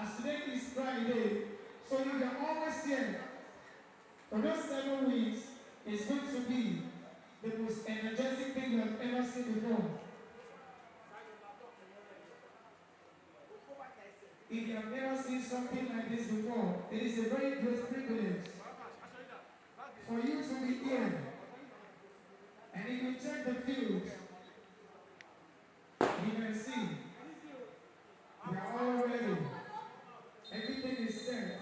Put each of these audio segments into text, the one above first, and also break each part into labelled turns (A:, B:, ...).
A: As today is Friday, so you can always hear for those 7 weeks is going to be the most energetic thing you have ever seen before. If you have never seen something like this before, it is a very great privilege for you to be here. And if you check the field, you can see we are all ready. Everything is set.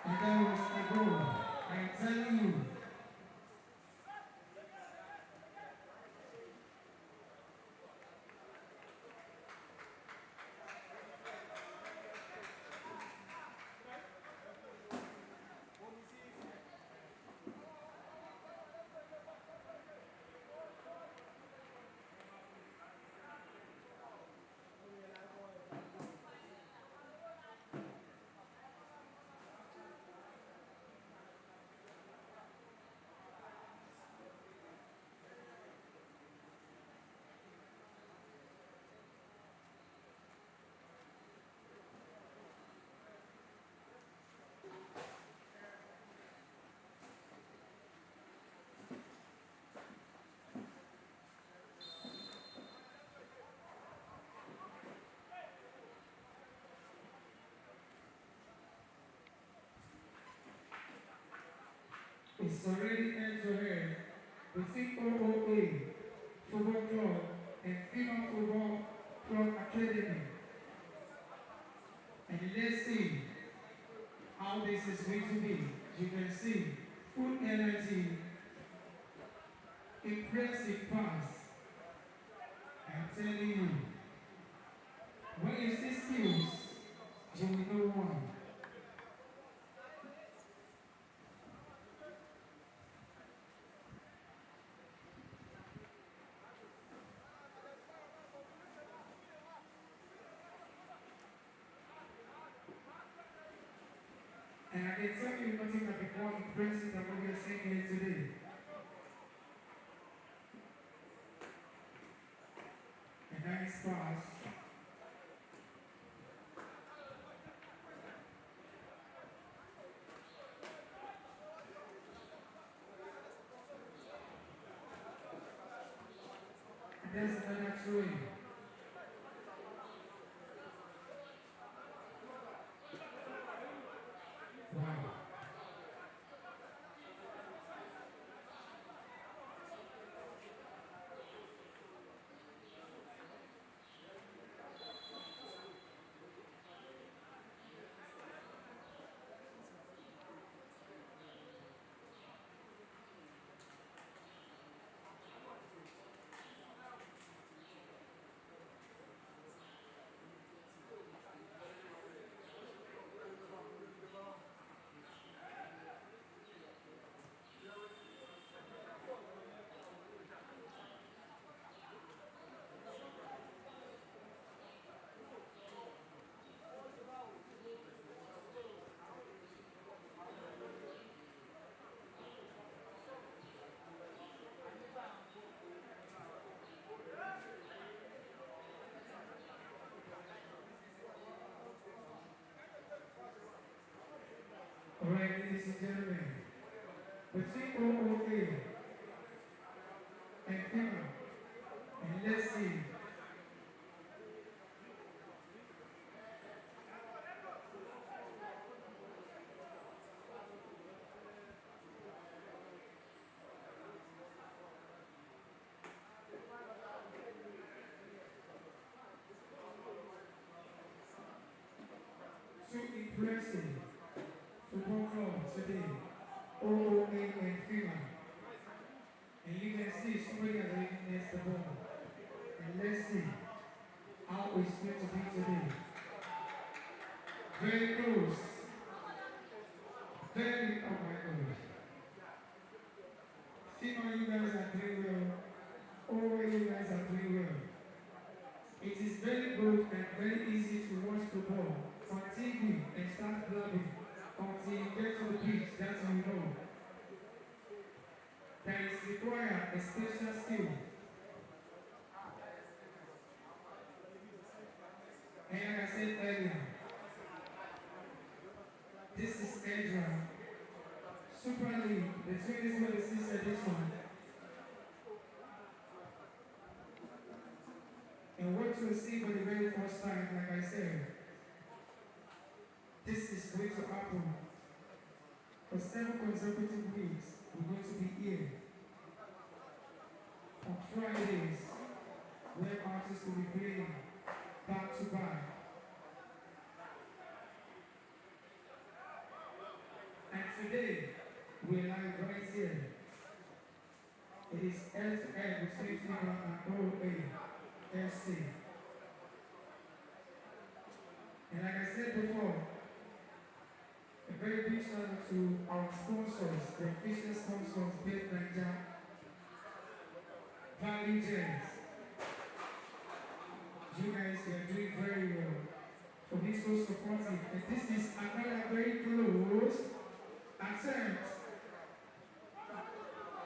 A: And that was the goal. I'm telling you. It's already end-to-end between OOA Football Club and FIMA Football Club Academy. And let's see how this is going to be. You can see full energy, impressive pass. I'm telling you, when you see skills, you will know why. And I can tell you nothing that the more impressive than what we are seeing here today. A nice pass. And there's another three. Wow. Alright, ladies and gentlemen, between OOA and FIMA, and let's see. Two impressive football clubs today, OOA and FIMA. And you can see somebody has already missed the ball. And let's see how it's going to be today. Very close. Very, oh my God. FIMA, you guys are doing well. OOA, you guys are doing well. It is very good and very easy to watch football on TV and start clubbing until you get to the pitch, that's how you know. That is require a special skill. And like I said earlier, this is Hedra Super League, the 2026 edition. And what you'll see for the very first time, like I said, this is going to happen for 7 consecutive weeks. We're going to be here on Fridays, where artists will be playing back to back. And today, we're live right here. It is head-to-head between FIMA and OOA FC. And like I said before, a very big shout out to our sponsors, the official sponsors, Big Niger, Value James. You guys are doing very well for being so supportive. And this is another very close attempt.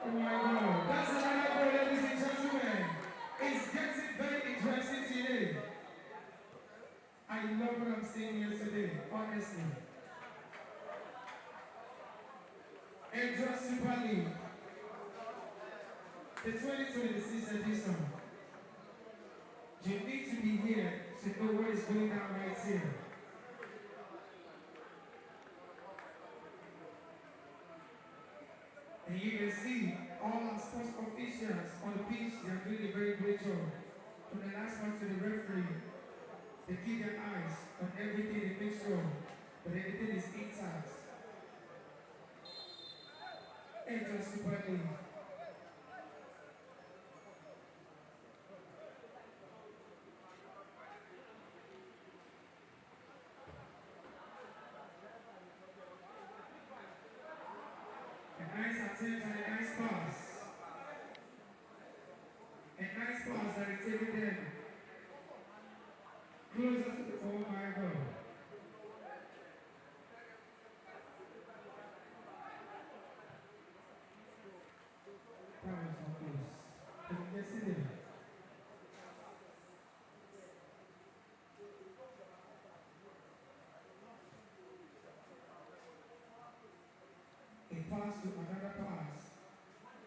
A: Oh my God, that's another goal, ladies and gentlemen. It's getting very interesting today. I love what I'm seeing here today, honestly. Hedra Super League, the 2026 edition. You need to be here to know what is going on right here. And you can see all our sports officials on the pitch, they are doing a very great job. From the last one to the referee, they keep their eyes on everything, they make sure that everything is intact. Hedra Super League. A nice attempt and a nice pass. A nice pass that is taking them closer to the, oh my God. That was so close. Can you just see them? A pass to another pass.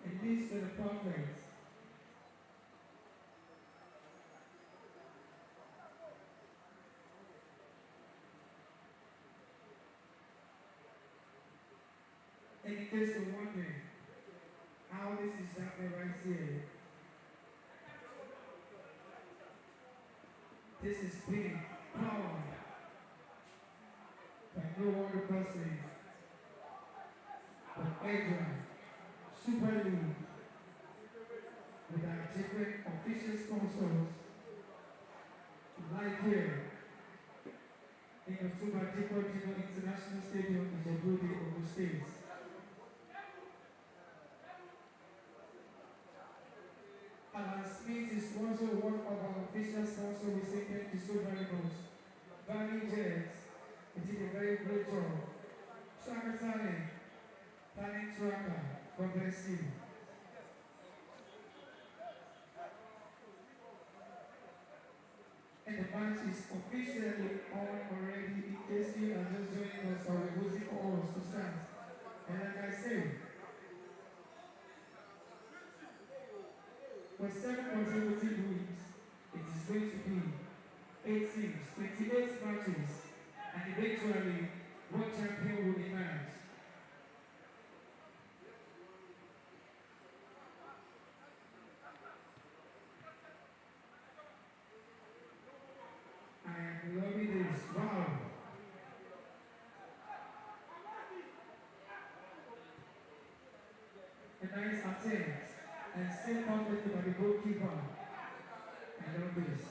A: It leads to the perfect. And in case you're wondering how this is happening right here, this is being powered by no other person but Hedra Super League with our different official sponsors live here in October Dipo International Stadium in Ijebu, Ogun State. Alan Smith is also one of our official sponsors. We say thank you so very much. Value James, you did a very great job. Tracker Talent Tracker, God bless you. And the match is officially on already. In case you are just joining us, or we're waiting for us to start. literally one champion will emerge. I am loving this. Wow. A nice attempt and still perfectly by the goalkeeper. I love this.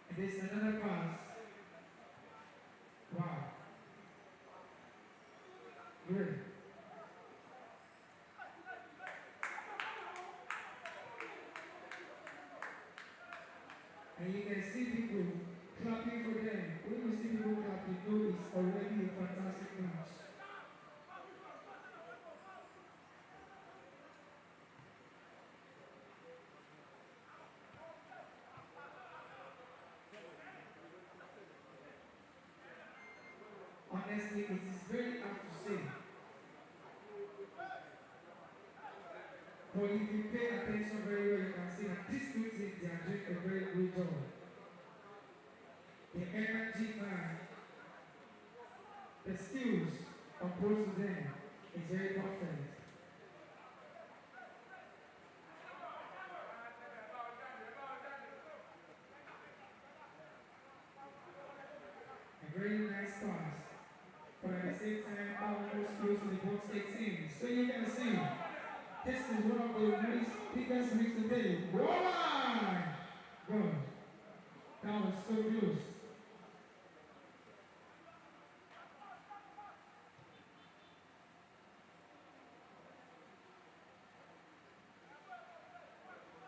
A: And this is another pass. Wow. Great. And you can see people clapping for them. When you see people clapping, you know it's already a fantastic match. Honestly, it is very hard to say. But if you pay attention very well, you can see that these two teams, they are doing a very good job. The energy man, the skills of both of them is very perfect. A very nice pass, but at the same time, almost close to the box 18. So you can see, this is one of the biggest risks today. Whoa! Good. That was so close.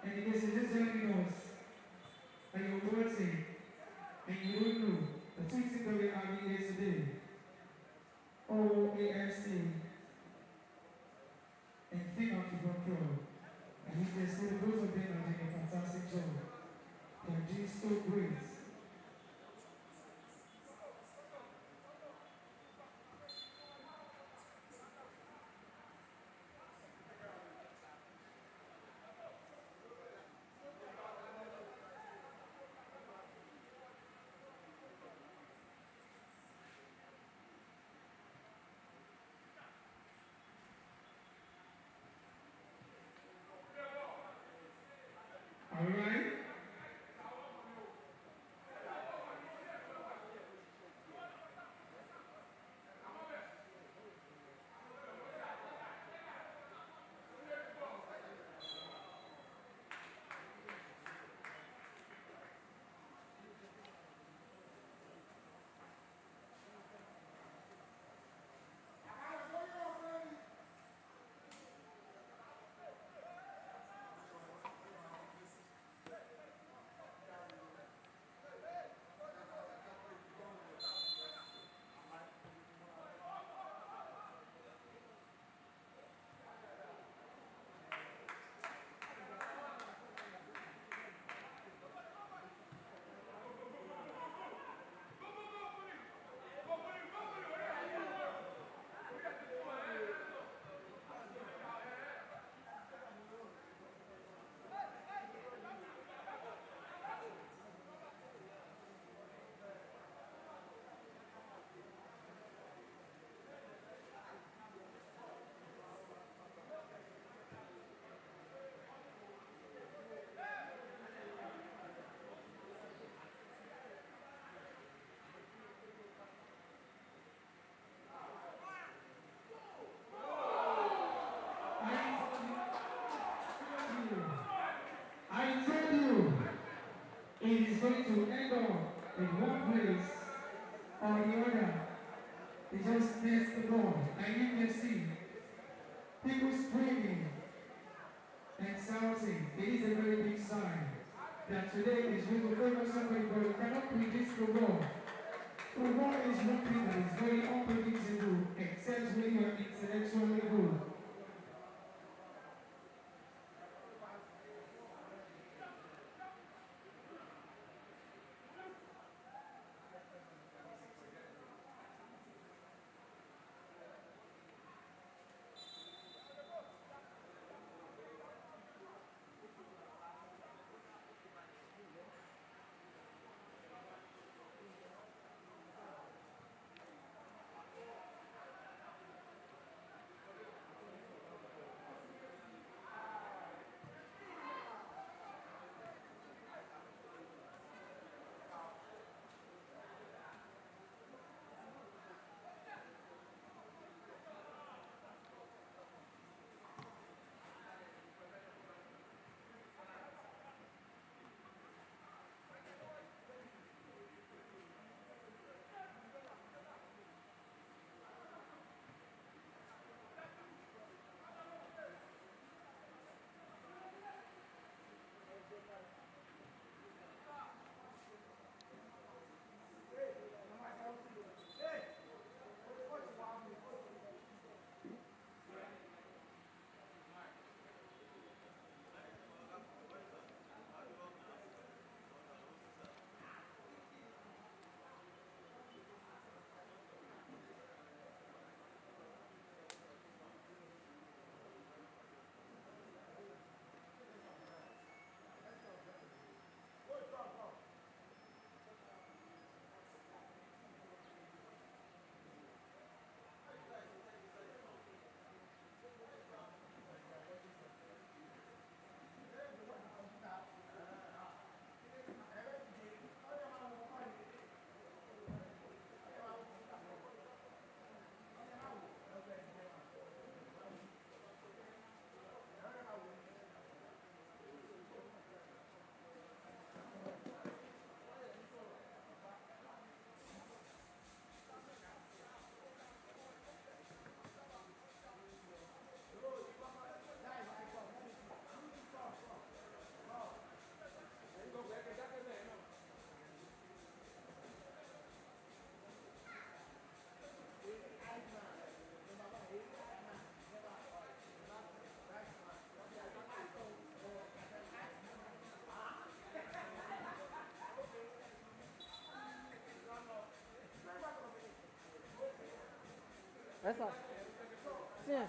A: And in case you're just joining us, and you're watching, and you don't know, the two things that we're having here today, OOA and FIMA Football Club. And you can see both of them are doing a fantastic job. They are doing so great. All right? I told you, it is going to end up in one place or the other. They just missed the ball. And you can see people screaming and shouting. It is a very big sign that today is going to favor somebody, but you cannot predict the ball. Football is one thing that is very unpredictable, except when you are intellectually good.
B: Essa. Sim.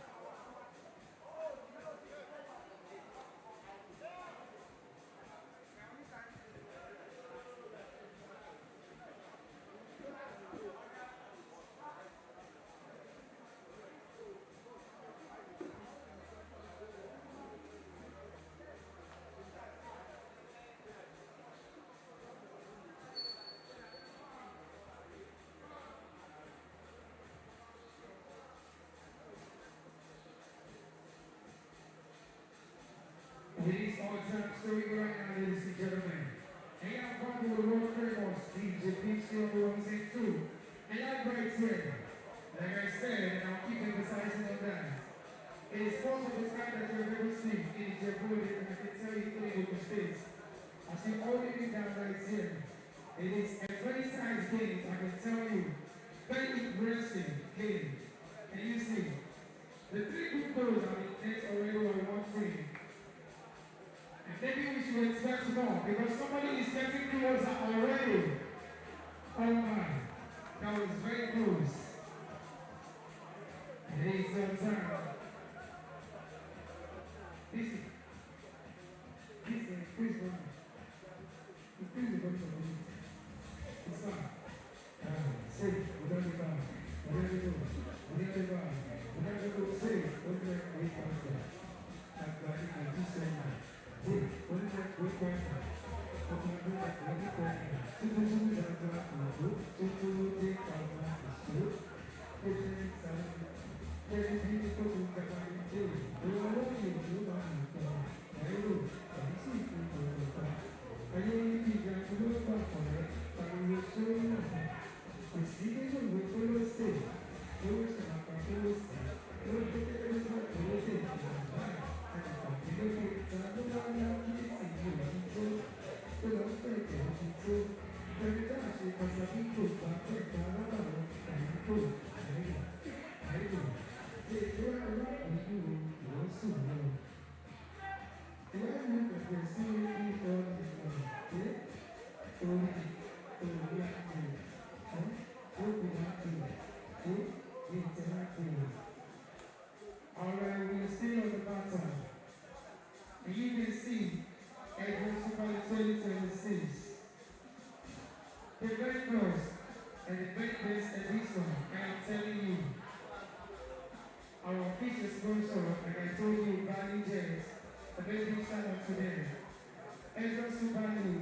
A: It is our time story right now, ladies and gentlemen. And I'm going to the Lord Famous, DJ Pixie on the ones and two. And I'm right here. Like I said, and I'll keep emphasizing on that. It is possible this kind that you've ever seen in Ijebu, and I can tell you in the States. As you already down right here, it is a very nice game, I can tell you. Very impressive game. And you see, the three good goals are in net already on one team. And maybe we should expect more because somebody is getting closer already. Oh my, that was very close. It is your turn. Listen, please go. Please go to the meeting. It's on. Say, we're going to go. We're going to go. We're going to go. We're going to go. Say, we're going to go. I've got it. I just said that. Say, what is that? What's going on? What can I do? What is going on? So, this is what I'm going to do. So, to take our practice. So, it's an exciting. There is people who can find it too. We are looking to find it. I do. I see people who are back. I don't need to go back on it. But we will show you nothing. We see it and we will stay. We will start our first. We will take it as well. We will take it as well. And if I feel it, I don't know how to see you. So, don't take it. So, every time she comes up, we put back the car around and we put it. I do. Take care of what we do. You'll soon know. Do I look at the seriously for the yeah? Or we have to. What we have to. We interact with. Alright, we're still on the bottom. And you can see Edward Super 2026. They're very close. And the very best edition. And I'm telling you, our official sponsor, like I told you, Valley Jazz, a very big shout out to them. Ezra Subanu,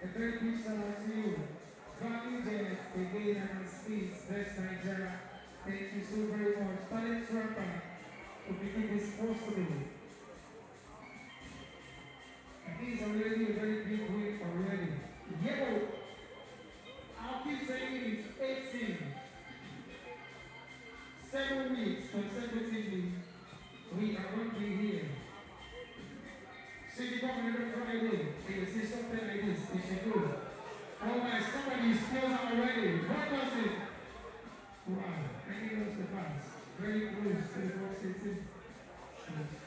A: a very big shout out to you. Valley Jazz, again, and Speeds, Best Nigeria. Thank you so very much. Talent Trapper, for making this possible. And this is already a very big win already. Ijebu, I'll keep saying it, 18. 7 weeks consecutively, we are going to be here. Should you come every Friday, and you see something like this, you should go. Oh my, somebody is close already. What was it? Wow, I think that's the pass. Very close to the box 18.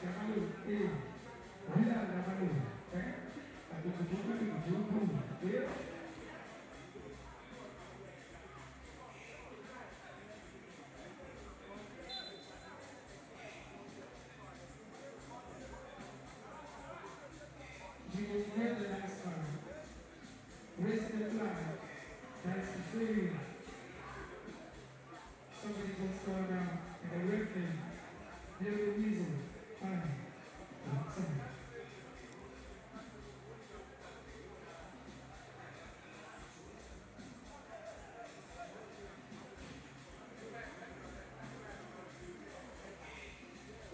A: Shamalu, hey. Wila Namalu, eh? Yeah. You will hear the last one. Raise the flag. That's the tree. Somebody just called down and the referee. They're the reason. Fine.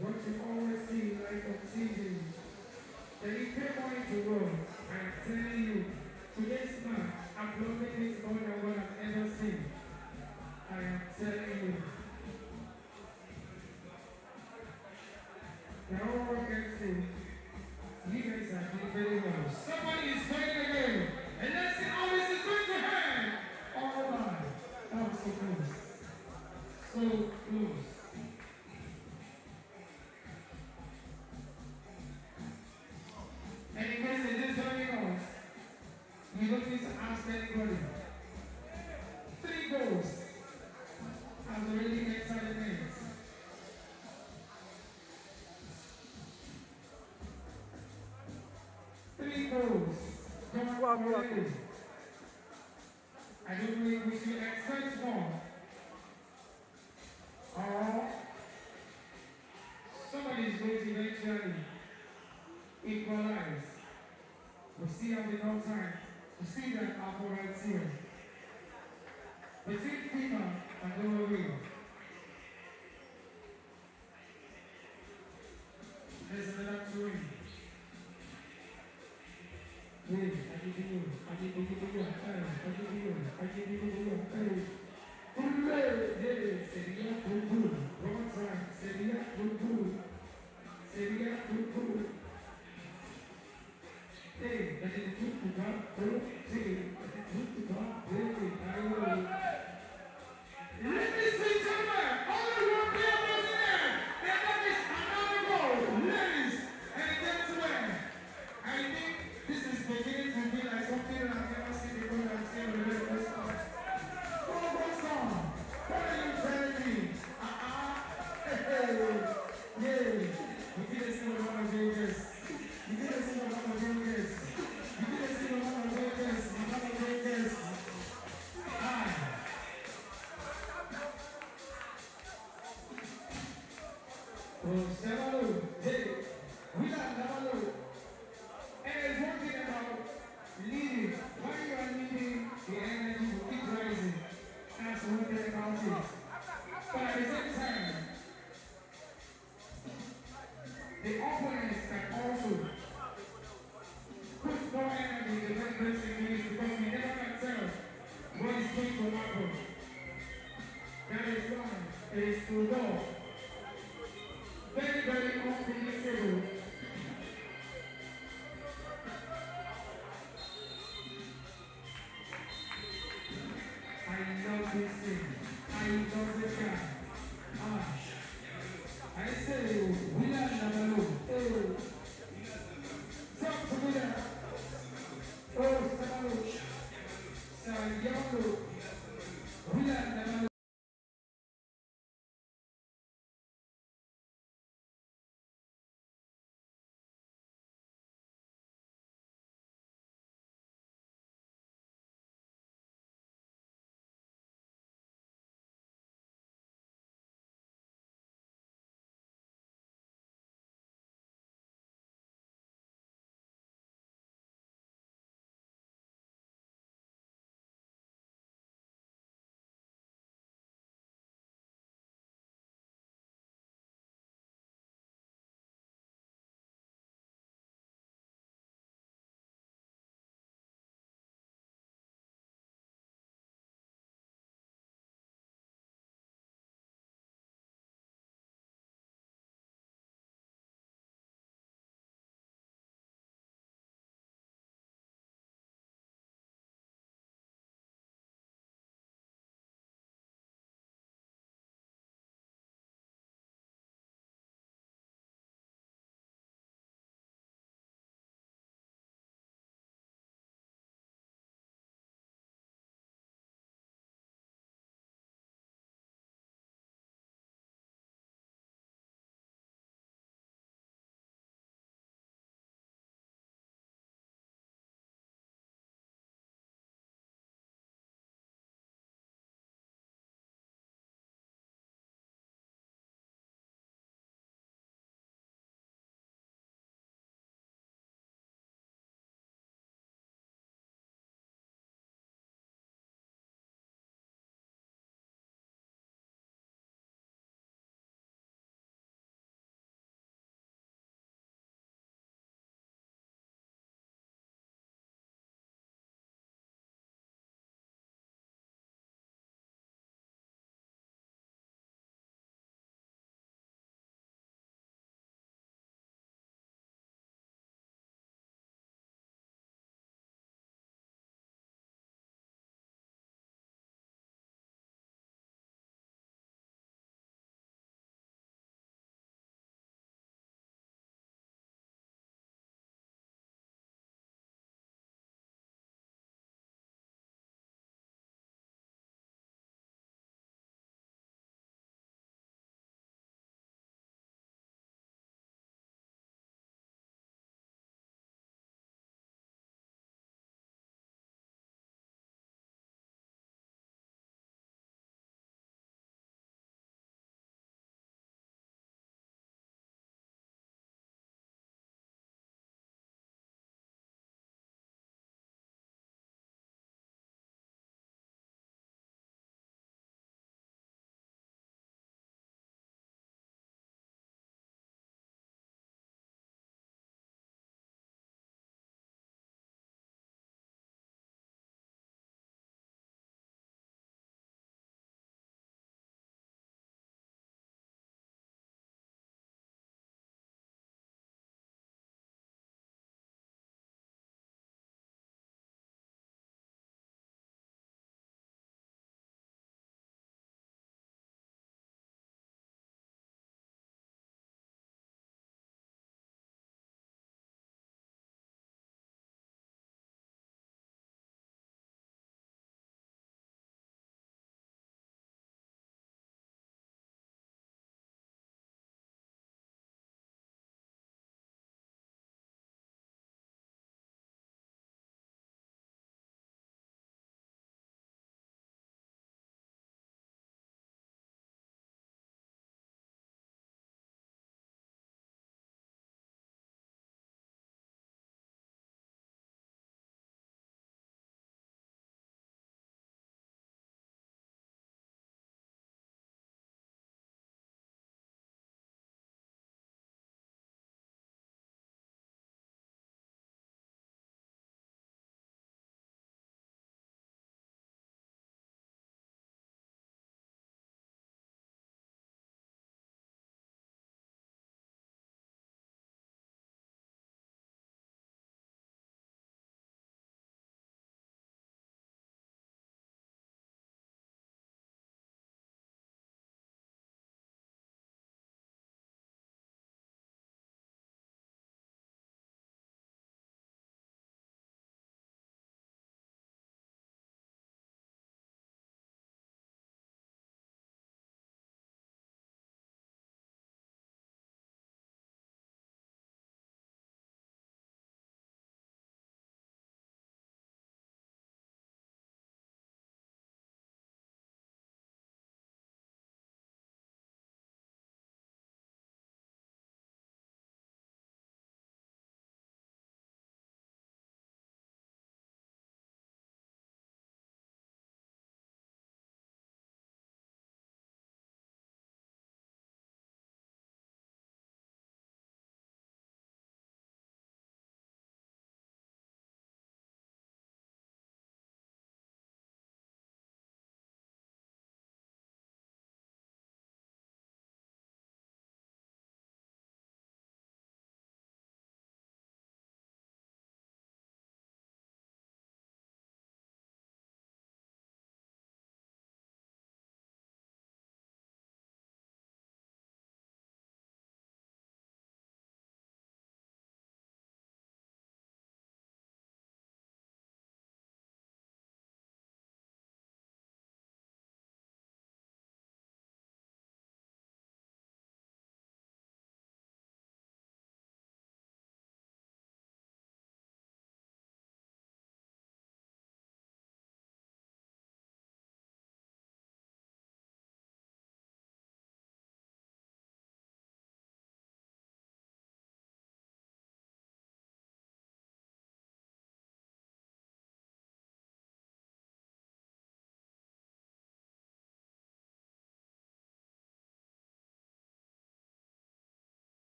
A: What you always see like on TV. That he came on into world, I'm telling you, today's match, I'm loving it more than what I've ever seen. I am telling you. They're all working too. You guys are doing very well. Somebody is playing again. And let's see how this is going to hand. Oh my. That was so close. So close. And in case it is going on, you don't need to ask anybody. 3 goals has already entered the game. already. I do believe we should expect more. Or somebody is going to eventually equalize. We still have enough time to see that operates here. Between FIMA and OOA, there's another twin. Hey. Sería Ogun. One time. Sería Ogun. Sería Ogun. Hey, that is good to God. That is good to God. Ladies and gentlemen, only one player was in there. And that is another goal. Ladies and gentlemen, I think this is beginning to be like something that I've never seen before. I've seen on the very first time. What's on? What are you telling me? Hey, yeah. You didn't see what I'm doing this. You didn't see what I'm doing this. You didn't see what I'm doing this. I'm doing this. Hi. Oh, Shabalo. Hey, we got Shabalo. And there's one thing about leading. While you are leading, the energy will keep rising. That's one thing about it. But at the same time, the opponents can also put more energy in the person needs because we never can tell what is going to happen. That is why it is to go very, very unpredictable. I love this thing. I love this guy. I say, we are Namalu. Oh, talk to me now. Oh, Samalu. Sayamalu. We are Namalu.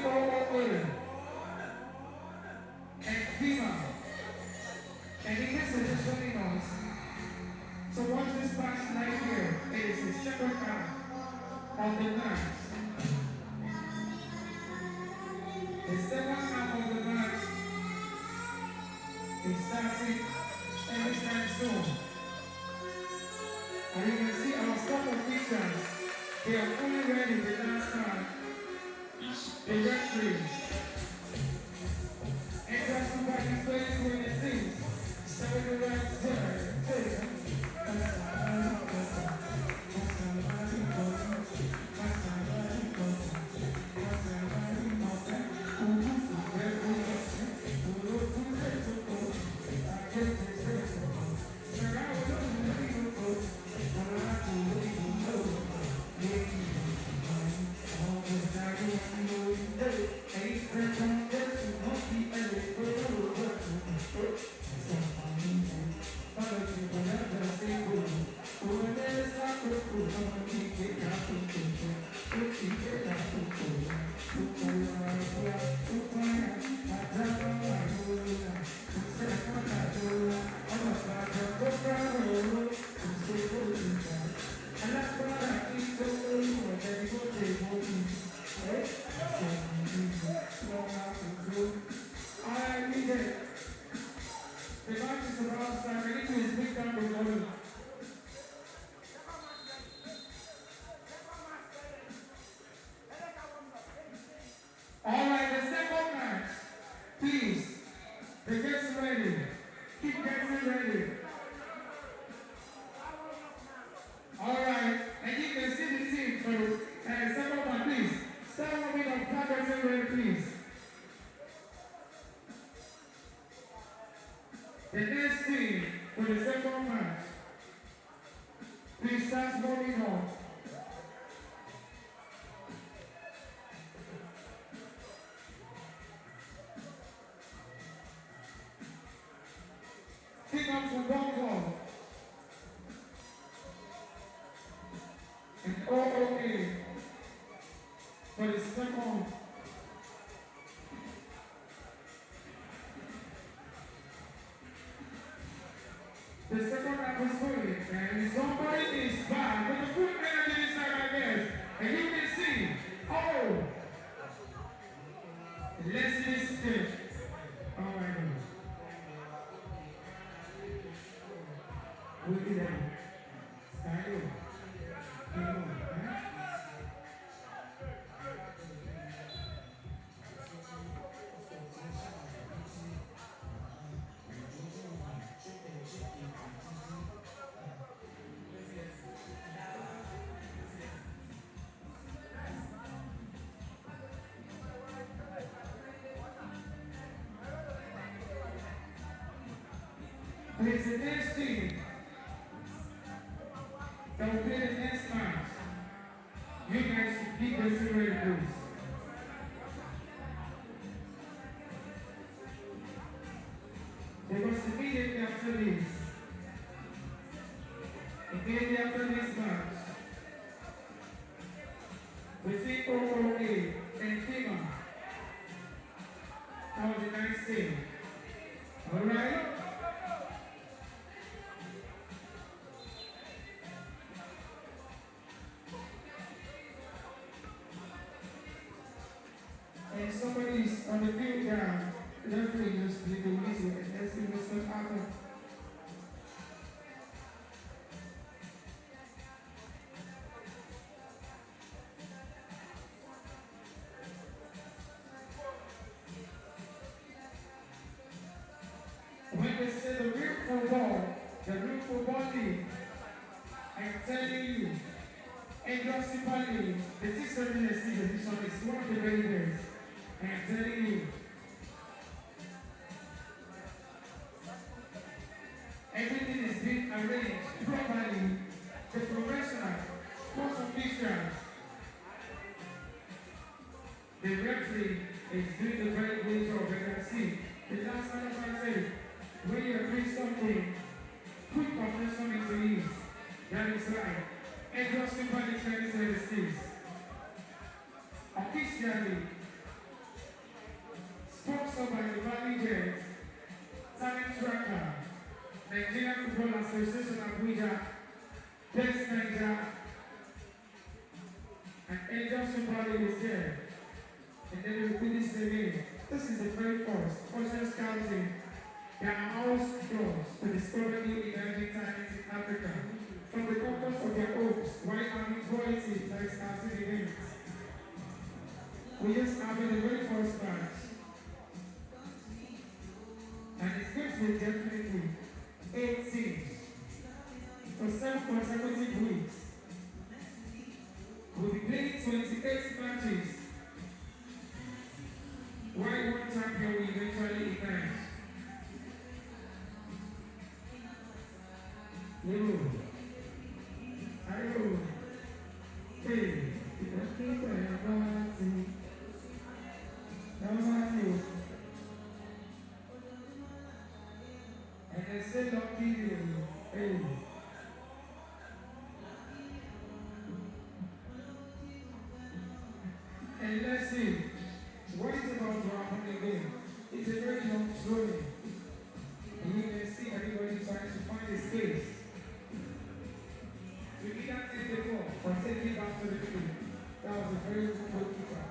A: OOA and FIMA. And in this edition, so watch this match right here. It is the second half of the match. The second half of the match is starting anytime soon. And you can see our sport officials, they are fully ready the last time. The referee. And that's what he's playing for the things. So the right turn. The next team for the second match, please start moving on. Pick up for one ball. And OOA for the second. The second half is fully, and somebody is back with the full energy inside like this. And you can see, oh, let's see this step. Oh my goodness. We'll be there. Thank you. Please, the next team that will play the next match, you guys should keep this ready, please. Because immediately after this match, between OOA and FIMA, that was a nice team. Alright? And somebody's on the field ground, referee just did the whistle and let's see what's going to happen. When they say the real football league, I'm telling you, and your Super League, the 600 edition is one of the very best. And I'm telling you, everything is being arranged properly. The professional, sports officials, the referee is doing a very good job. You can see, the last time I said, when you agree something, put professional into ease. That is right. And your Super League 2026. Officially, sponsored by the Valley Jets, Talent Tracker, Nigerian Football Association Abuja, Best Niger, and Angel Super League is here. And then we finish the game. This is the very first Ocean Scouting. They are house doors to discover new emerging talents in Africa. From the comfort of their homes, white army quality that is scouting events. We just having the very first match. And it's going to be definitely 8 teams for 7 consecutive weeks. We'll be playing 28 matches. Why one champion will eventually emerge? Yo. Hello. Hey. And they say lucky you. Hey. And let's see. What is about to happen again? It's a very long story. And you can see everybody trying to find a space to either take the ball or take it back to the field. That was a very good goalkeeper.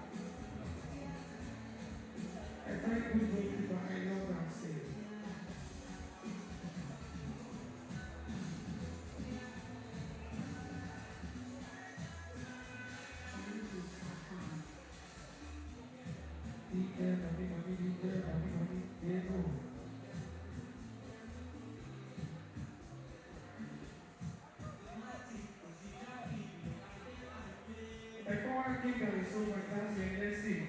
A: A very good goalkeeper. I love that save. Dipo. A corner kick that is so fantastic. Let's see.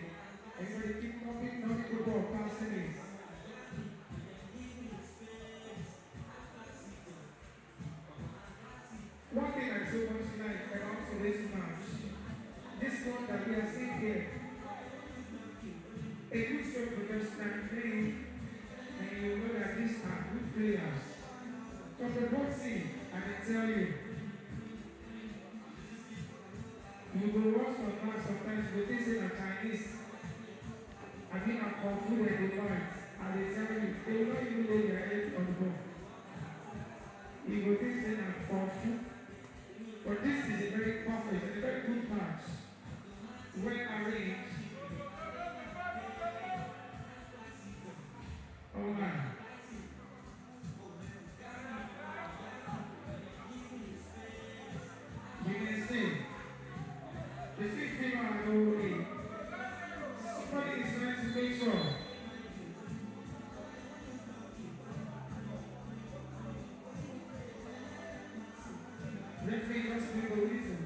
A: Everybody keep knocking the ball, passing it. One thing I so much like about today's match, this one that we are seeing here, a good show professional playing, and you know that these are good players. From the boxing, I can tell you, you go watch some match sometimes, but this is a Chinese. I mean, I'm confident in the fight, and they tell you, they will not even lay their head on the ball. You go this thing and confident. But this is a very perfect and a very good match. Well arranged. Oh man. You can see the FIMA and OOA. Somebody is trying to make sure referee just give the reason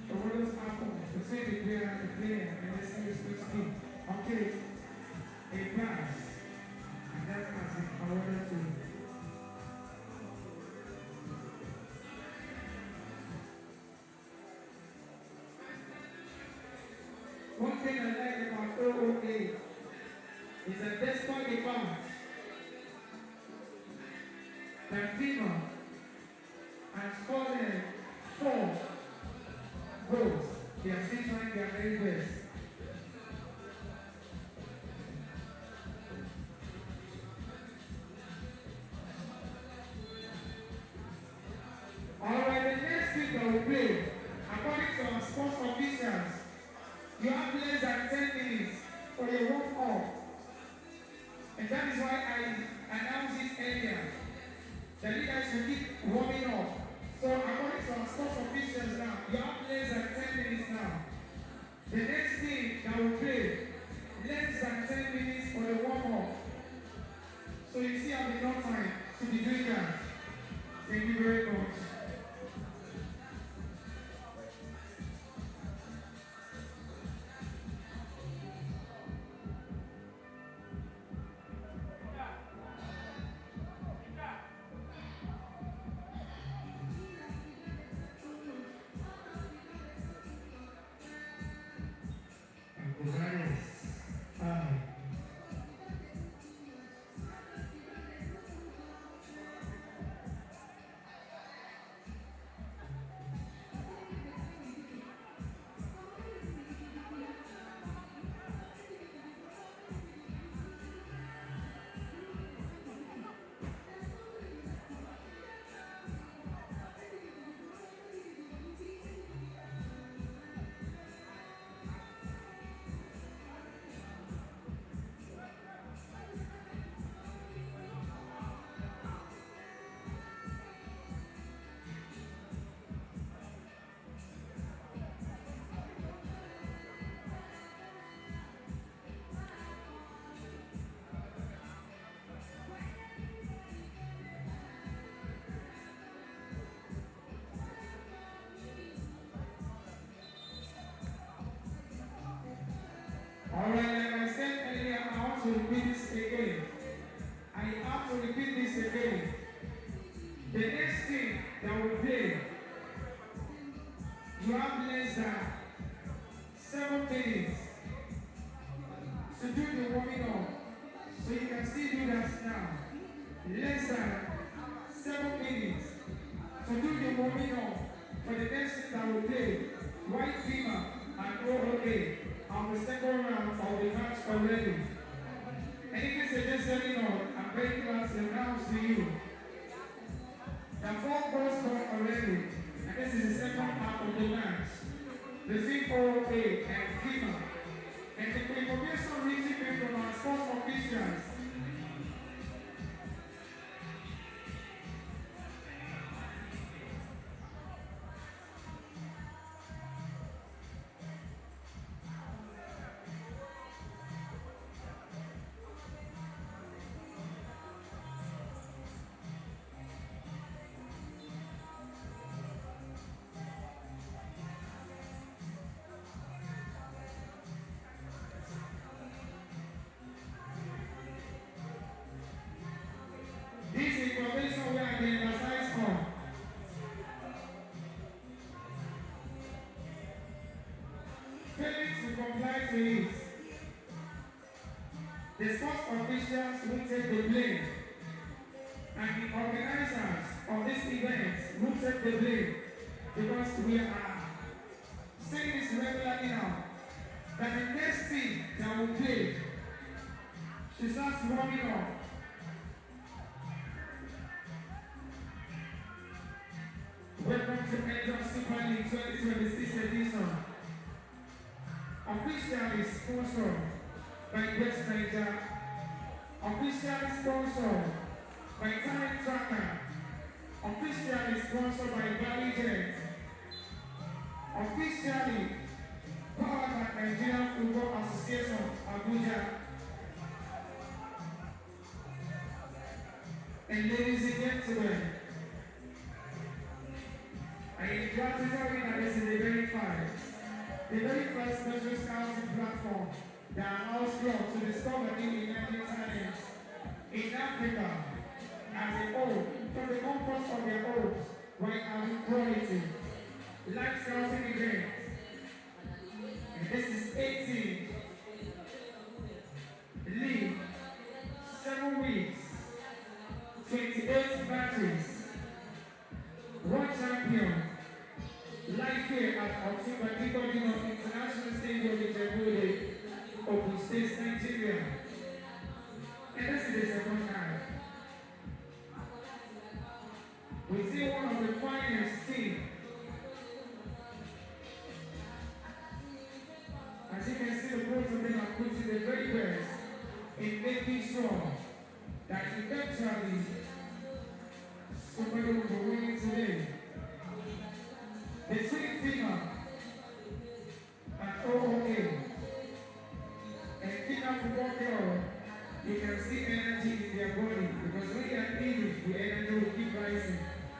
A: for what has happened between the player and the player and the service team. Okay, a pass, and that pass is awarded to one thing I like about OOA is that despite the fact that FIMA has scored 4 goals, they are still trying their very best. Alright, the next week that we play, according to our sports officials, you have less than 10 minutes for your warm-up. And that is why I announced it earlier, that you guys should keep warming up. So according to our sports officials now, you have less than 10 minutes now. The next thing that we play, less than 10 minutes for the warm-up. So you see how enough time to be doing that. Thank you very much. You have less than 7 minutes to do the warming up. So you can still do that now. Less than 7 minutes to do the warming up for the next thing that will play. White FIMA and OOA on the second round of the match already. And in case you're just setting on, I'm very glad to announce to you that 4 goals gone already. And this is the second half of the match between OOA and FIMA. And the information reaching me from our sports officials. This information we are being emphasized on. Failing to comply to it, the sports officials will take the blame, and the organizers of this event will take the blame, because we are saying this regularly now, that the next team that will play should start warming up. Welcome to Hedra Super League 2026 edition. Officially sponsored by West Niger. Officially sponsored by Talent Tracker. Officially sponsored by Valley Jet. Officially powered by Nigerian Football Association, Abuja. And ladies and gentlemen, I am glad to tell you that this is the very first special scouting platform that allows clubs to discover new emerging talents in Africa as a whole, from the comfort of their homes, while having quality, live scouting events. And this is 18 league, 7 weeks, 28 matches, 1 champion. Live here at Dipo International Stadium in Ijebu, Ogun State, Nigeria. And this is the second half. We see one of the finest teams. As you can see, the both of them are putting the very best in making sure that eventually somebody will be winning today. Between FIMA and OOA and FIMA Football Club, you can see energy in their body, because when they are in, the energy will keep rising.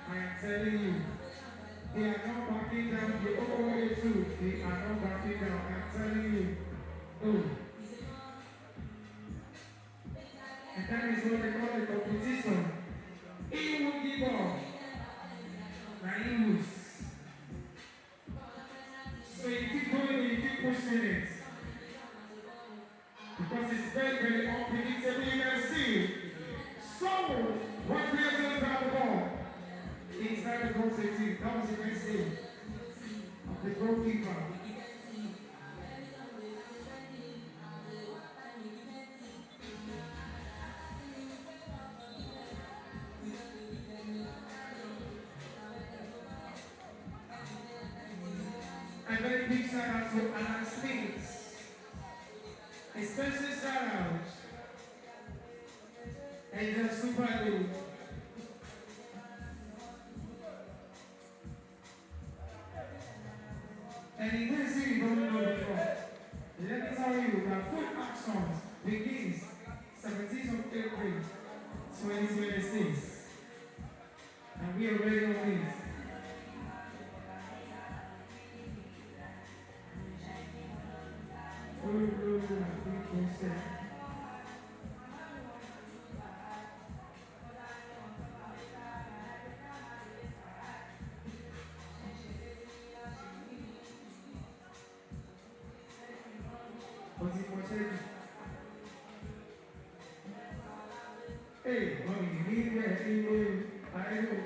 A: I am telling you, they are not backing down. The OOA too, they are not backing down. I am telling you. Oh. And that is what they call the competition. He won't give up. Now he lose. So you keep going, you keep pushing it. Because it's very, very unpredictable. You can see. So, what players don't grab the ball? Inside the goal 16. That was the best thing of the goalkeeper. A very big shout out to Alan Smith. A special shout out. And the Super League. And in case you don't know before, let me tell you that full actions begins 17th of April 2026. And we are ready on this. But it was said, hey, mommy, leave there, I know.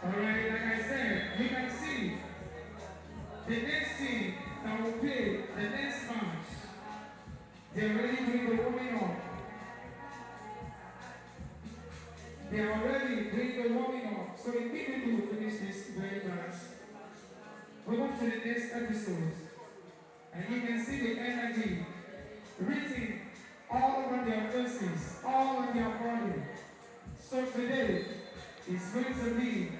A: Alright, like I said, you can see the next team that will play the next match. They are already doing the warming up. They are already doing the warming up. So immediately we finish this very match, we move to the next episode. And you can see the energy written all over their faces, all on their body. So today is going to be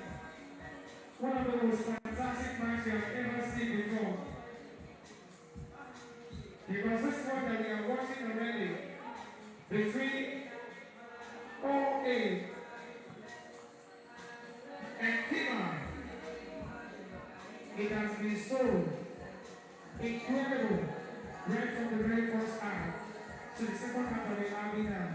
A: one of the most fantastic matches I've ever seen before. Because this one that we are watching already, between OOA and FIMA, it has been so incredible right from the very first half to the second half that we are having now.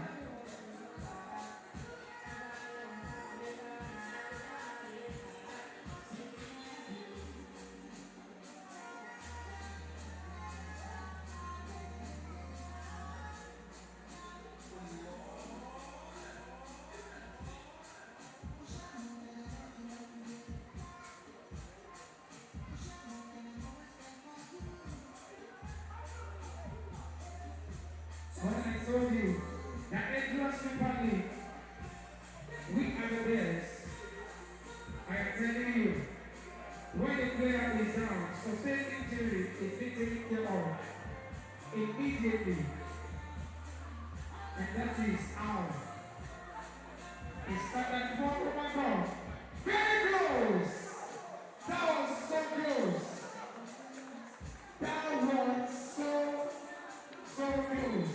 A: When I told you that Hedra Super League, we are the best, I am telling you, when the player is down, sustained injury is being taken care of immediately. And that is how it started. Oh my God, very close! That was so close! That was so close!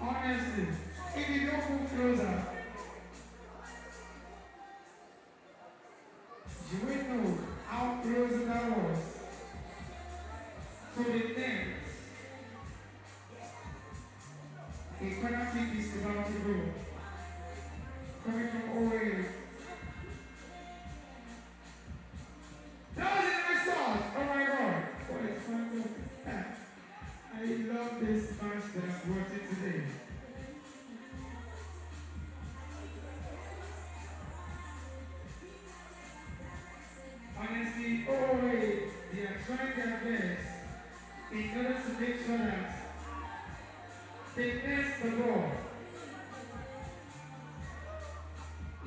A: Honestly, if you don't move closer, you will know how close that was to the net. A corner kick is about to go. Coming from OOA. That was a nice shot! Oh my God! What a fun. I love this match that I'm watching today. Honestly, OOA, they are trying their best in order to make sure that they test the ball.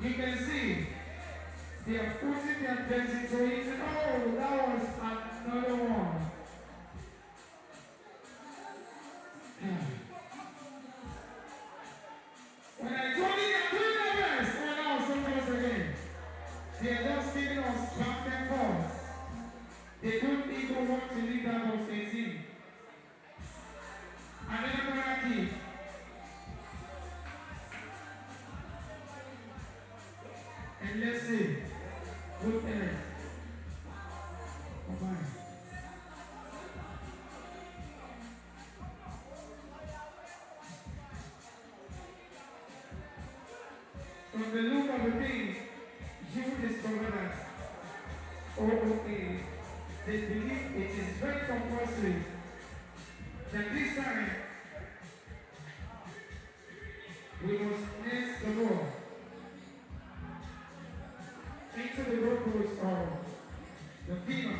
A: You can see they are putting their best into it. Oh, that was another one. When I told you they're doing their best, oh now so close again. They are just giving us back and forth. They don't even want to leave that box 18. Another corner kick. And let's see. Good end. Bye-bye. From the look of the thing, you discover that OOA, they believe it is very compulsory that this time we must nest the ball into the goalpost of the FIMA.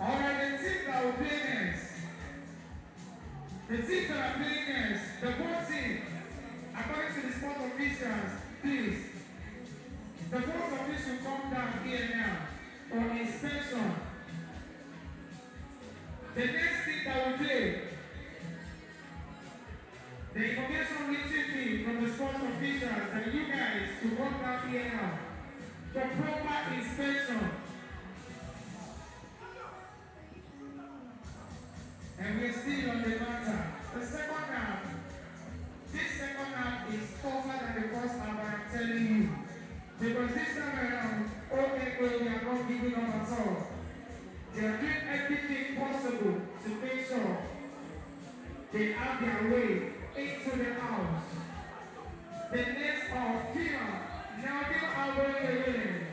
A: Alright, the teams that will play next. The teams that are playing next, the both team, according to the sport officials, please, the both of you should come down here now for inspection. The next team that will play, the information reaching me from the sports officials that you guys should come down here now for proper inspection. And we're still on the matter. The second half, this second half is tougher than the first half, I'm telling you. Because this time around, OOA, we are not giving up at all. They are doing everything possible to make sure they have their way into the house. The next of FIMA, now they are going again.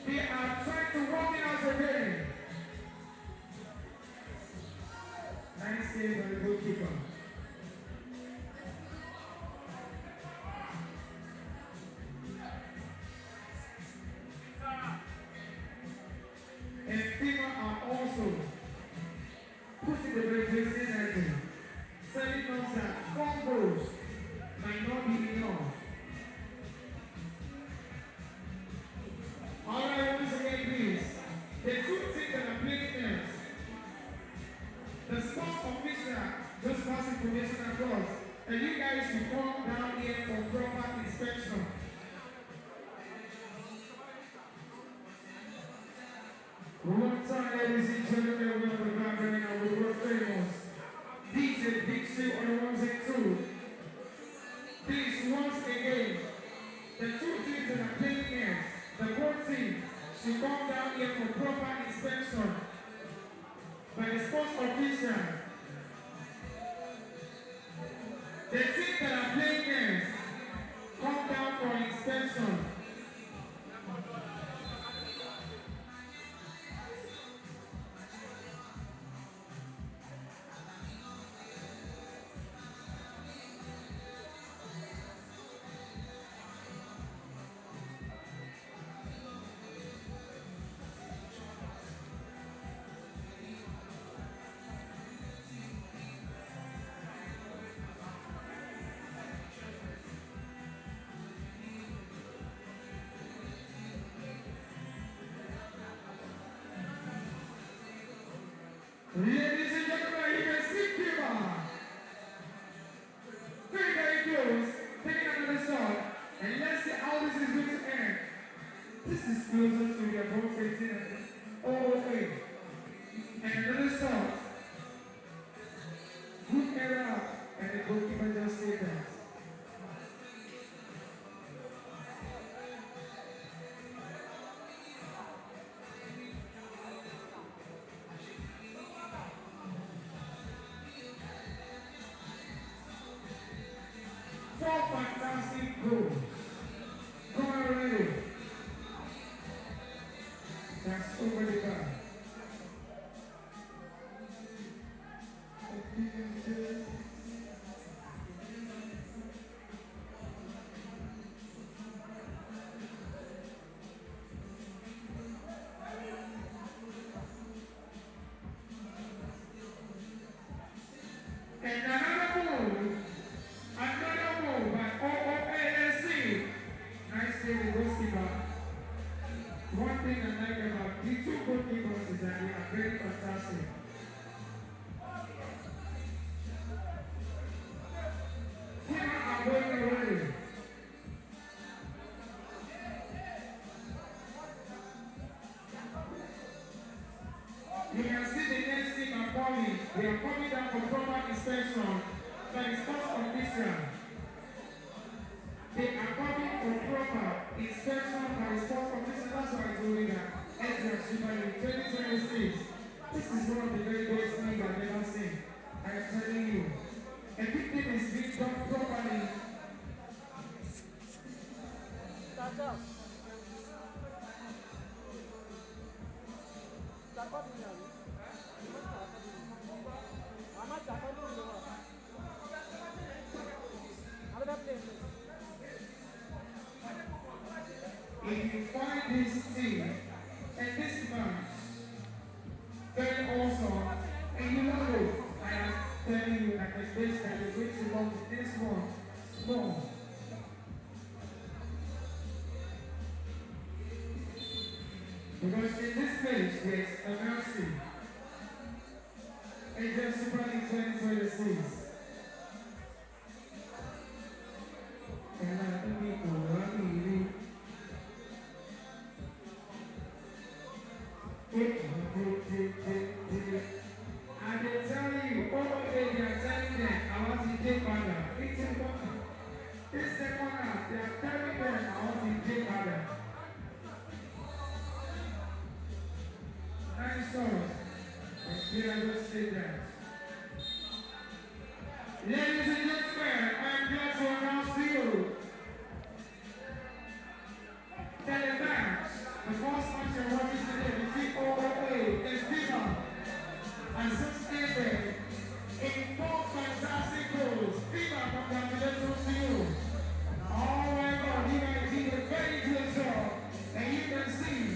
A: They are trying to work it out again. Nice save by the goalkeeper. And FIMA are also putting the replacing energy, telling us that 4 goals might not be enough. Alright, once again, please. The 2 teams that are playing next. The sports official just passed information across, and you guys should come down here for proper inspection. One time, ladies and gentlemen, we have the ground right now with world famous DJ Big Shoe on the ones and twos. Please, once again, the 2 teams that are playing next, the 4 team should come down here for proper inspection by the sports official. The teams that are playing next, come down for inspection. Ladies and gentlemen, you can see FIMA. Very close. Taking another shot. And let's see how this is going to end. This is closer to the above 15 OOA. And another shot. Good error. And the goalkeeper just said that. Fantastic goals. Come on, ready. That's over the bar. And another goal. Another goal by OOA. Nice save the goalkeeper. One thing I like about the 2 goalkeepers is that they are very fantastic. FIMA are going away. You can see the next team are coming. They are coming down for proper inspection by the sports official. They are coming for proper inspection by the sports official. That's why I told you that Hedra Super League 2026. This is one of the very best things I've ever seen. I am telling you. Everything is being done properly.
B: Start up.
A: If you find this team and this match very awesome, and you know, I am telling you that the best that you're going to love this one more. Because in this page, there's a mercy. Hedra Super League 2026. And I think we go running. receive.